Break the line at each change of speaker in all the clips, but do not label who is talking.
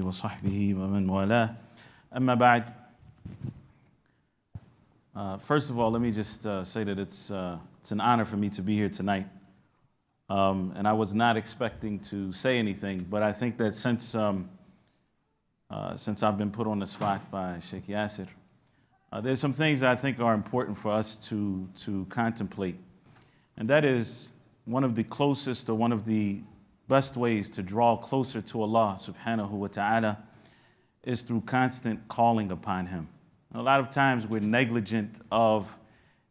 وصحبه ومن والاه. أما بعد. First of all, let me just say that it's an honor for me to be here tonight. And I was not expecting to say anything, but I think that since I've been put on the spot by Sheikh Yasir, there's some things that I think are important for us to contemplate. And that is one of the closest or one of the best ways to draw closer to Allah subhanahu wa ta'ala is through constant calling upon Him. And a lot of times we're negligent of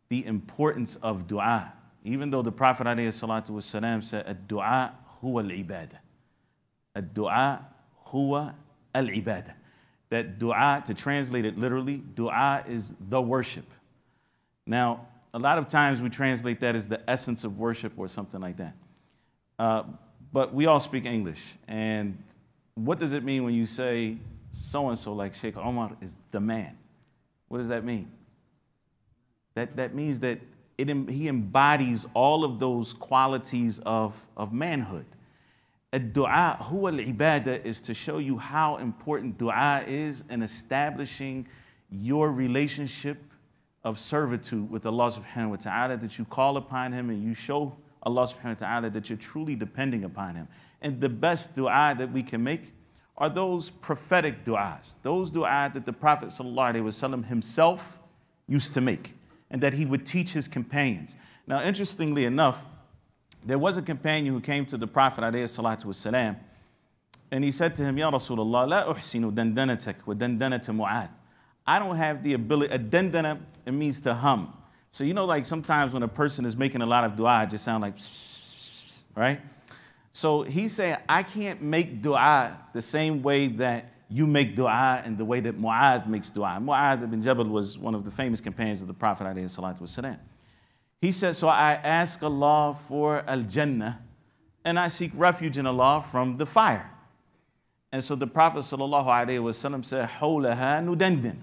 the importance of dua, even though the Prophet ﷺ said, "Ad-du'a huwa al-ibadah." Ad-du'a huwa al-ibadah. That dua, to translate it literally, dua is the worship. Now, a lot of times we translate that as the essence of worship or something like that. But we all speak English. And what does it mean when you say so-and-so, like Sheikh Omar, is the man? What does that mean? That means that he embodies all of those qualities of manhood. Ad-du'a huwa al-ibadah is to show you how important dua is in establishing your relationship of servitude with Allah subhanahu wa ta'ala, that you call upon Him and you show Allah subhanahu wa ta'ala that you're truly depending upon Him. And the best dua that we can make are those prophetic du'as, those du'as that the Prophet ﷺ himself used to make and that he would teach his companions. Now, interestingly enough, there was a companion who came to the Prophet ﷺ and he said to him, "Ya Rasulullah, la uhsinu dandanatak wa dandanata Mu'adh." I don't have the ability, a dandana, it means to hum. So you know, like sometimes when a person is making a lot of dua, it just sounds like right? So he said, I can't make dua the same way that you make dua and the way that Mu'adh makes dua. Mu'adh ibn Jabal was one of the famous companions of the Prophet ﷺ. He said, so I ask Allah for al-Jannah and I seek refuge in Allah from the fire. And so the Prophet ﷺ said, Hawlaha nudandin.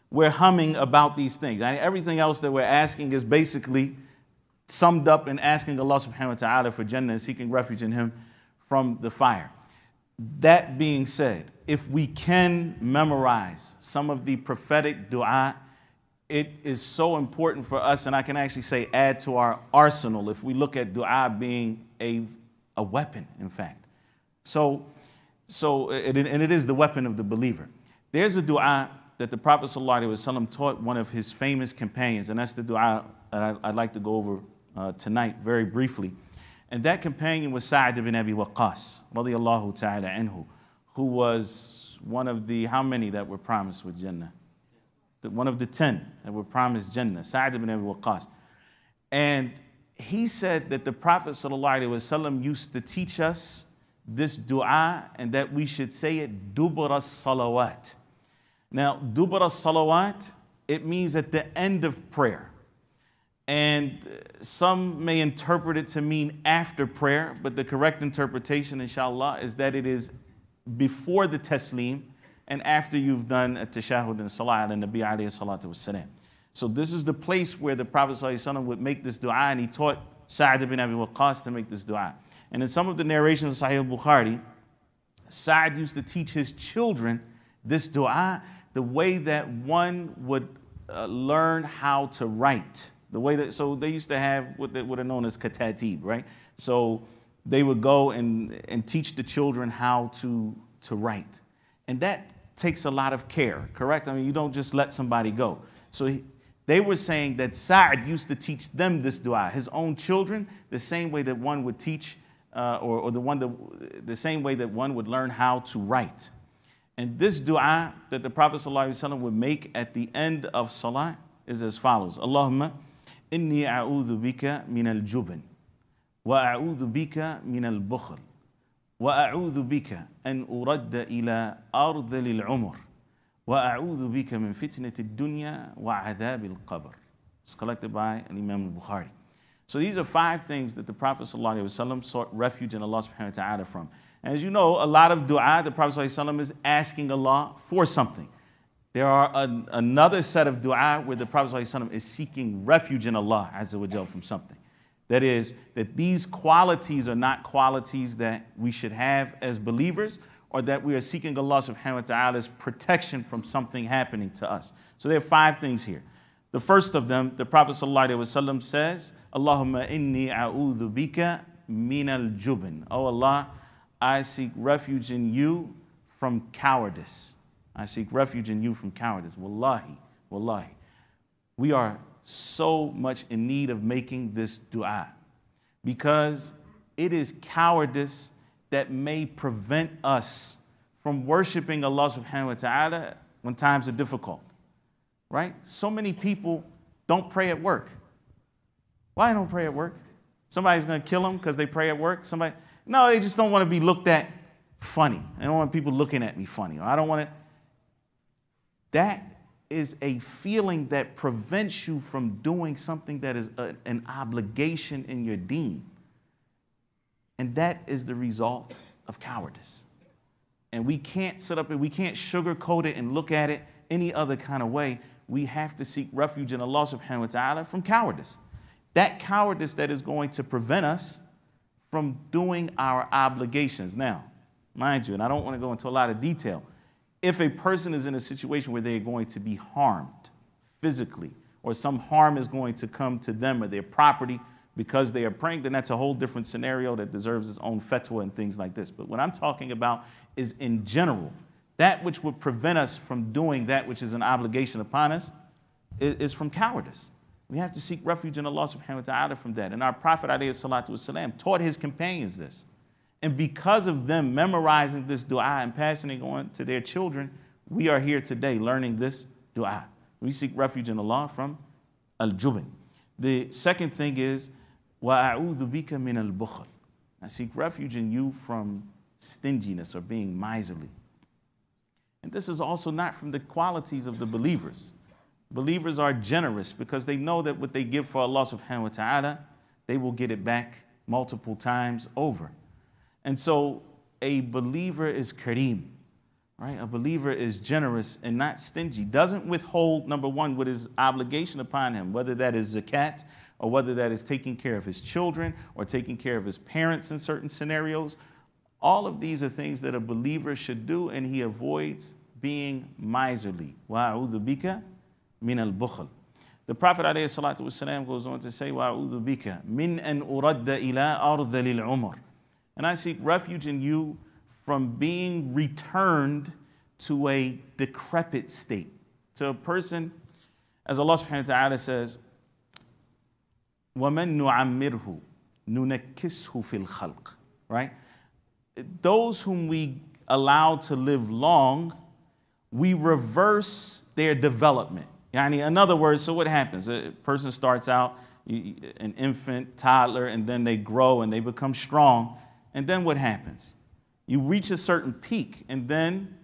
We're humming about these things. And everything else that we're asking is basically summed up in asking Allah subhanahu wa ta'ala for Jannah and seeking refuge in Him from the fire. That being said, if we can memorize some of the prophetic dua, it is so important for us, and I can actually say add to our arsenal if we look at dua being a weapon, in fact. So it is the weapon of the believer. There's a dua that the Prophet ﷺ taught one of his famous companions, and that's the dua that I'd like to go over tonight very briefly. And that companion was Sa'd ibn Abi Waqqas, radiyallahu ta'ala anhu, who was one of the, how many that were promised with Jannah? One of the 10 that were promised Jannah, Sa'd ibn Abi Waqqas. And he said that the Prophet ﷺ used to teach us this dua and that we should say it dubara salawat. Now, dubara salawat, it means at the end of prayer. And some may interpret it to mean after prayer, but the correct interpretation, inshallah, is that it is before the taslim and after you've done a tashahud and salah ala nabi alayhi salatu wassalam. So this is the place where the Prophet ﷺ would make this dua, and he taught Sa'd ibn Abi Waqqas to make this dua. And in some of the narrations of Sahih al-Bukhari, Sa'd used to teach his children this dua the way that one would learn how to write. The way that, so they used to have what are known as katatib, right? So they would go and teach the children how to write. And that takes a lot of care, correct? I mean, you don't just let somebody go. So they were saying that Sa'd used to teach them this dua, his own children, the same way that one would teach, the same way that one would learn how to write. And this dua that the Prophet ﷺ would make at the end of salah is as follows. Allahumma inni a'udhu bika min al-jubn wa a'udhu bika min al-bukhl wa a'udhu bika an uradda ila ardhil al-umr wa a'udhu bika min fitnati ad-dunya wa adhab al-qabr. It's collected by Imam al-Bukhari. So these are 5 things that the Prophet ﷺ sought refuge in Allah subhanahu wa ta'ala from. And as you know, a lot of dua, the Prophet ﷺ is asking Allah for something. There are another set of dua where the Prophet ﷺ is seeking refuge in Allah Azza wa Jal from something. That is, that these qualities are not qualities that we should have as believers, or that we are seeking Allah subhanahu wa ta'ala's protection from something happening to us. So there are 5 things here. The first of them, the Prophet sallallahu alaihi wasallam says, Allahumma inni a'udhu bika min al-jubn. Oh Allah, I seek refuge in you from cowardice. I seek refuge in you from cowardice. Wallahi, wallahi. We are so much in need of making this dua because it is cowardice that may prevent us from worshiping Allah subhanahu wa ta'ala when times are difficult, right? So many people don't pray at work. Why don't pray at work? Somebody's gonna kill them because they pray at work? No, they just don't want to be looked at funny. I don't want people looking at me funny. Or I don't want to. That is a feeling that prevents you from doing something that is an obligation in your deen. And that is the result of cowardice. And we can't sit up and we can't sugarcoat it and look at it any other kind of way. We have to seek refuge in Allah subhanahu wa ta'ala from cowardice. That cowardice that is going to prevent us from doing our obligations. Now, mind you, and I don't want to go into a lot of detail, if a person is in a situation where they're going to be harmed physically, or some harm is going to come to them or their property because they are praying, then that's a whole different scenario that deserves its own fatwa and things like this. But what I'm talking about is in general, that which would prevent us from doing that which is an obligation upon us is from cowardice. We have to seek refuge in Allah subhanahu wa ta'ala from that. And our Prophet alayhi salatu wasalam taught his companions this. And because of them memorizing this dua and passing it on to their children, we are here today learning this dua. We seek refuge in Allah from al-jubn. The second thing is, وَأَعُوذُ بِكَ مِنَ الْبُخْلِ. I seek refuge in you from stinginess or being miserly. And this is also not from the qualities of the believers. Believers are generous because they know that what they give for Allah subhanahu wa ta'ala, they will get it back multiple times over. And so a believer is kareem, right? A believer is generous and not stingy. Doesn't withhold, number one, what is obligation upon him, whether that is zakat or whether that is taking care of his children or taking care of his parents in certain scenarios. All of these are things that a believer should do, and he avoids being miserly. وَأَعُوذُ بِكَ مِنَ الْبُخْلِ. The Prophet ﷺ goes on to say, وَأَعُوذُ بِكَ مِنْ أَنْ أُرَدَّ إِلَىٰ أَرْضَ لِلْعُمُرِ. And I seek refuge in you from being returned to a decrepit state. To a person, as Allah subhanahu wa ta'ala says, وَمَن نُعَمِّرْهُ نُنَكِّسْهُ فِي الْخَلْقِ. Right? Those whom we allow to live long, we reverse their development. In other words, so what happens? A person starts out an infant, toddler, and then they grow and they become strong. And then what happens? You reach a certain peak, and then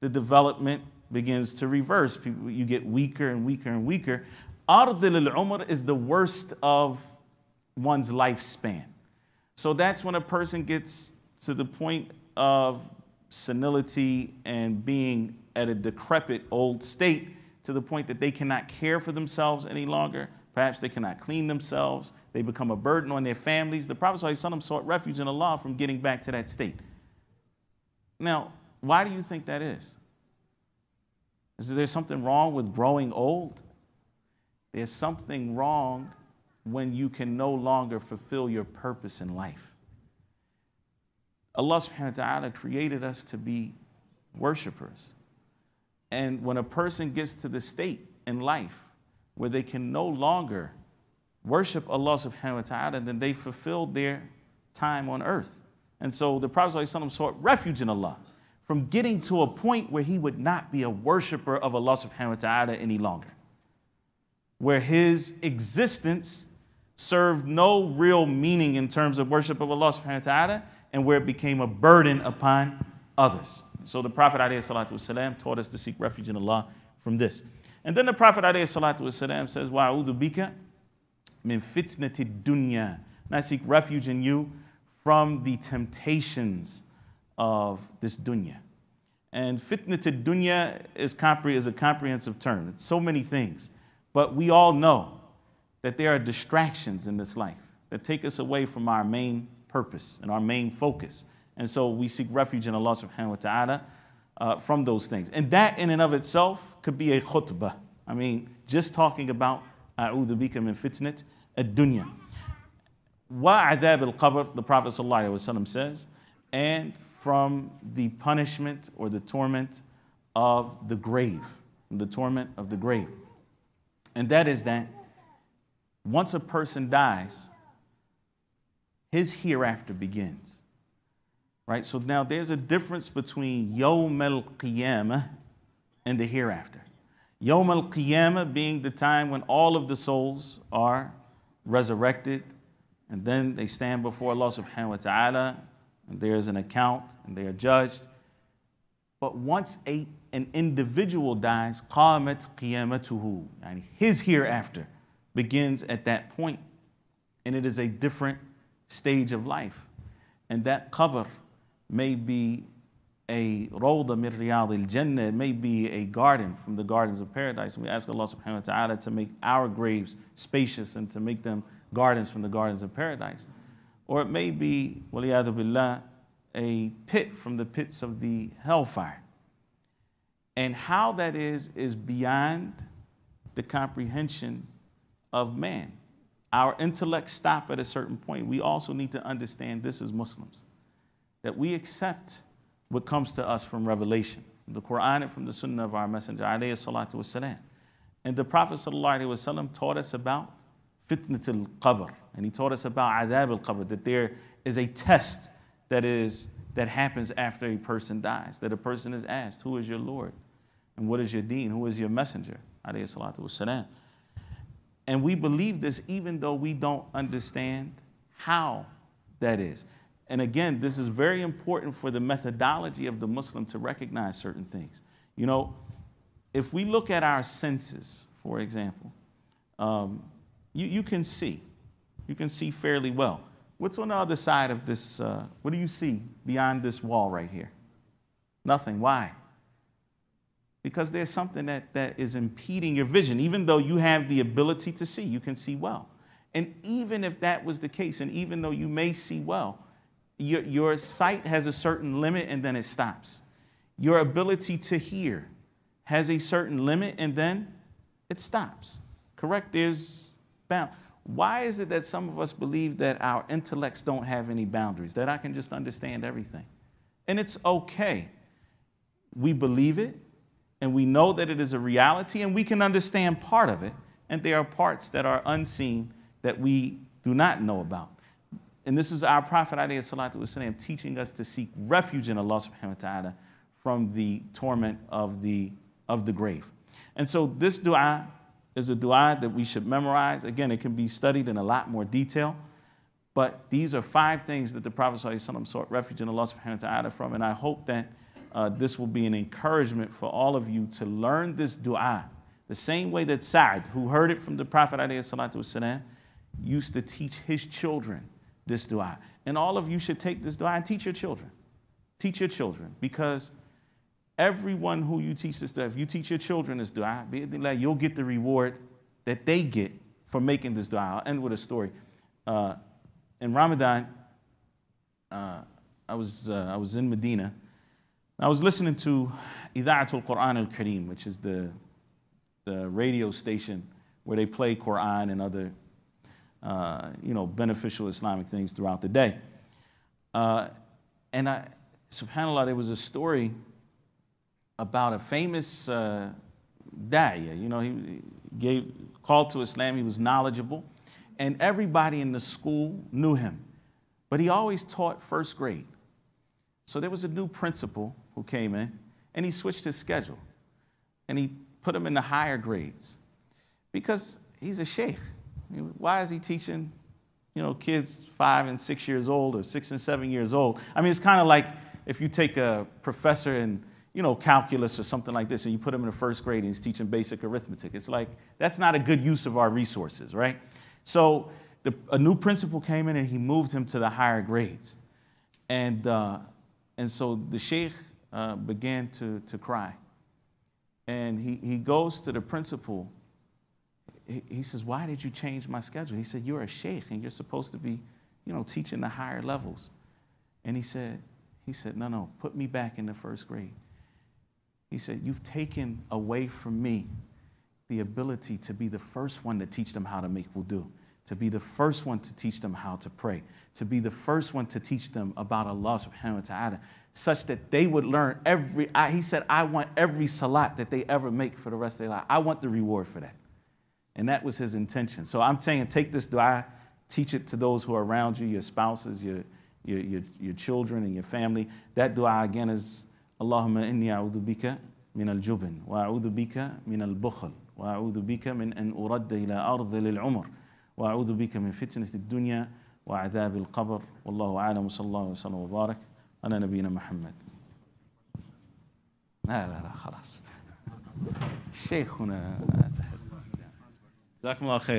the development begins to reverse. You get weaker and weaker and weaker. Ardhil al-umr is the worst of one's lifespan. So that's when a person gets to the point of senility and being at a decrepit old state, to the point that they cannot care for themselves any longer. Perhaps they cannot clean themselves. They become a burden on their families. The Prophet ﷺ sought refuge in Allah from getting back to that state. Now, why do you think that is? Is there something wrong with growing old? There's something wrong when you can no longer fulfill your purpose in life. Allah subhanahu wa ta'ala created us to be worshipers. And when a person gets to the state in life where they can no longer worship Allah subhanahu wa ta'ala, then they fulfilled their time on earth. And so the Prophet ﷺ sought refuge in Allah from getting to a point where he would not be a worshiper of Allah subhanahu wa ta'ala any longer, where his existence served no real meaning in terms of worship of Allah subhanahu wa ta'ala, and where it became a burden upon others. So the Prophet ﷺ taught us to seek refuge in Allah from this. And then the Prophet ﷺ says, وَأَعُوذُ بِكَ مِنْ فِتْنَةِ الدُّنْيَا. And I seek refuge in you from the temptations of this dunya. And fitnat dunya is a comprehensive term. It's so many things. But we all know that there are distractions in this life that take us away from our main purpose and our main focus. And so we seek refuge in Allah subhanahu wa ta'ala from those things. And that in and of itself could be a khutbah. I mean, just talking about a'udhu bika min fitnat ad-dunya. Wa adhab al-qabr, the Prophet sallallahu alaihi wasallam says, and from the punishment or the torment of the grave, the torment of the grave. And that is that once a person dies, his hereafter begins. Right? So now there's a difference between Yawm al-Qiyamah and the hereafter. Yawm al-Qiyamah being the time when all of the souls are resurrected, and then they stand before Allah subhanahu wa ta'ala, and there's an account, and they are judged. But once an individual dies, qamat qiyamatuhu, and his hereafter begins at that point. And it is a different stage of life. And that qabr may be a rawda min riyad al-jannah, it may be a garden from the gardens of paradise. And we ask Allah subhanahu wa ta'ala to make our graves spacious and to make them gardens from the gardens of paradise. Or it may be, waliyadu billah, a pit from the pits of the hellfire. And how that is beyond the comprehension of man. Our intellects stop at a certain point. We also need to understand this as Muslims, that we accept what comes to us from revelation, from the Quran and from the Sunnah of our Messenger, alayhi salatu wasalam. And the Prophet sallallahu alaihi wasallam taught us about fitnat al-qabr, and he taught us about adhab al-qabr, that there is a test that happens after a person dies, that a person is asked, who is your Lord? And what is your deen? Who is your messenger? Alayhi salatu wasalam. And we believe this even though we don't understand how that is. And again, this is very important for the methodology of the Muslim to recognize certain things. You know, if we look at our senses, for example, you can see. You can see fairly well. What's on the other side of this? What do you see beyond this wall right here? Nothing. Why? Because there's something that is impeding your vision. Even though you have the ability to see, you can see well. And even if that was the case, and even though you may see well, your sight has a certain limit and then it stops. Your ability to hear has a certain limit and then it stops. Correct? There's bound. Why is it that some of us believe that our intellects don't have any boundaries, that I can just understand everything? And it's okay. We believe it, and we know that it is a reality, and we can understand part of it, and there are parts that are unseen that we do not know about. And this is our Prophet ﷺ teaching us to seek refuge in Allah subhanahu wa ta'ala from the torment of the grave. And so this dua is a dua that we should memorize. Again, it can be studied in a lot more detail, but these are 5 things that the Prophet ﷺ sought refuge in Allah subhanahu wa ta'ala from, and I hope that this will be an encouragement for all of you to learn this dua the same way that Sa'd, who heard it from the Prophet ﷺ, used to teach his children this dua. And all of you should take this dua and teach your children. Teach your children, because everyone who you teach this dua, if you teach your children this dua, you'll get the reward that they get for making this dua. I'll end with a story. In Ramadan, I was in Medina. I was listening to Ida'atul Quran al-Kareem, which is the radio station where they play Quran and other beneficial Islamic things throughout the day. And subhanAllah, there was a story about a famous da'iyah. He called to Islam, he was knowledgeable, and everybody in the school knew him. But he always taught first grade. So there was a new principal who came in, and he switched his schedule. And he put him in the higher grades because he's a sheikh. Why is he teaching, kids 5 and 6 years old or 6 and 7 years old? I mean, it's kind of like if you take a professor in, calculus or something like this, and you put him in the first grade and he's teaching basic arithmetic. It's like, that's not a good use of our resources, right? So a new principal came in and he moved him to the higher grades. And so the sheikh began to cry. And he goes to the principal. He says, why did you change my schedule? He said, you're a sheikh and you're supposed to be, teaching the higher levels. And he said, He said, no, put me back in the first grade. He said, you've taken away from me the ability to be the first one to teach them how to make wudu, to be the first one to teach them how to pray, to be the first one to teach them about Allah subhanahu wa ta'ala, such that they would learn he said, I want every salat that they ever make for the rest of their life. I want the reward for that. And that was his intention. So I'm saying, take this dua, teach it to those who are around you, your spouses, your children and your family. That dua again is, Allahumma inni a'udhu bika min al-jubn, wa a'udhu bika min al-bukhl, wa a'udhu bika min an uradda ila ardi lil-umr, wa a'udhu bika min fitnati ad-dunya wa adhab al-qabr. Wallahu a'lam, wa sallallahu wa sallam wa barak ala nabiyyina Muhammad. لا خلاص. شيخنا. جزاكم الله خير.